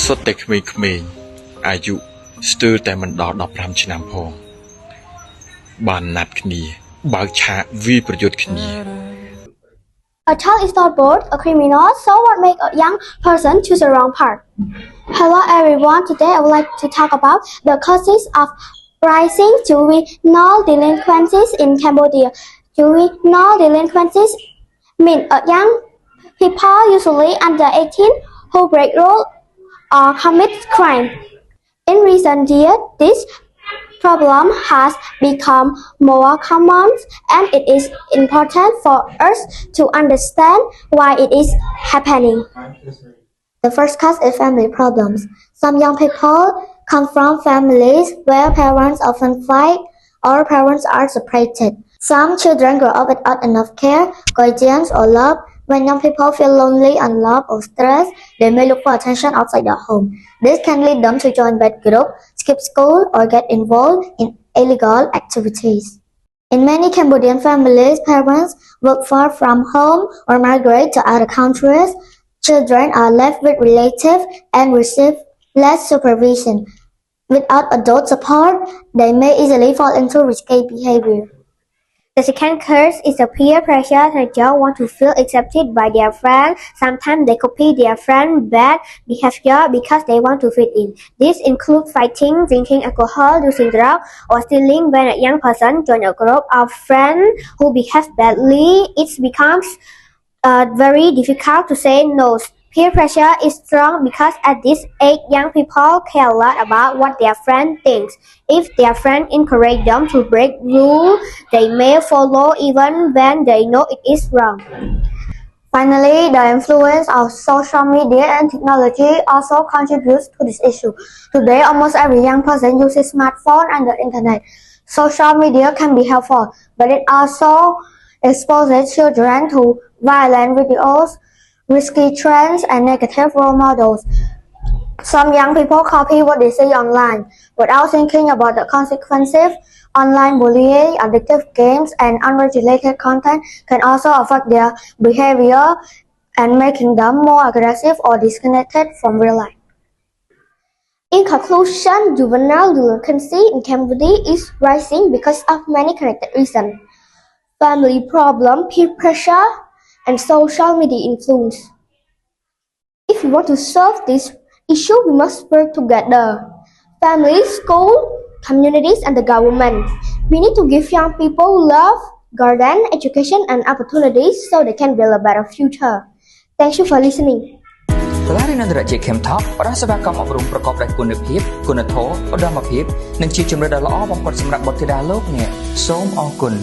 សុទ្ធតែក្មេងៗអាយុស្ទើរតែមិនដល់15ឆ្នាំផងបានណាត់គ្នាបើកឆាកវាយប្រយុទ្ធគ្នា A child is not born a criminal, so what makes a young person choose the wrong path? Hello everyone, today I would like to talk about the causes of rising juvenile delinquencies in Cambodia. Juvenile delinquencies mean young people usually under 18 who break rules or commit crime. In recent years, this problem has become more common, and it is important for us to understand why it is happening. The first cause is family problems. Some young people come from families where parents often fight or parents are separated. Some children grow up without enough care, guidance, or love. When young people feel lonely, unloved, or stressed, they may look for attention outside their home. This can lead them to join bad groups, skip school, or get involved in illegal activities. In many Cambodian families, parents work far from home or migrate to other countries. Children are left with relatives and receive less supervision. Without adult support, they may easily fall into risky behavior. The second cause is the peer pressure. The child want to feel accepted by their friends. Sometimes they copy their friends' bad behavior because they want to fit in. This includes fighting, drinking alcohol, using drugs, or stealing. When a young person joins a group of friends who behave badly, it becomes very difficult to say no. Peer pressure is strong because at this age, young people care a lot about what their friend thinks. If their friend encourage them to break rules, they may follow even when they know it is wrong. Finally, the influence of social media and technology also contributes to this issue. Today, almost every young person uses smartphone and the internet. Social media can be helpful, but it also exposes children to violent videos, risky trends, and negative role models. Some young people copy what they see online without thinking about the consequences. Online bullying, addictive games, and unregulated content can also affect their behavior and making them more aggressive or disconnected from real life. In conclusion, juvenile delinquency in Cambodia is rising because of many connected reasons: family problem, peer pressure, and social media influence. If we want to solve this issue, we must work together. Families, school, communities, and the government. We need to give young people love, guidance, education, and opportunities so they can build a better future. Thank you for listening. សាលារៀនអន្តរជាតិ Camtop ផ្ដល់សេវាកម្មអប់រំប្រកបដោយគុណភាព គុណធម៌ ឧត្តមភាព និងជាជំរឿនដ៏ល្អបំផុតសម្រាប់បុត្រធីតាលោកអ្នកសូមអរគុណ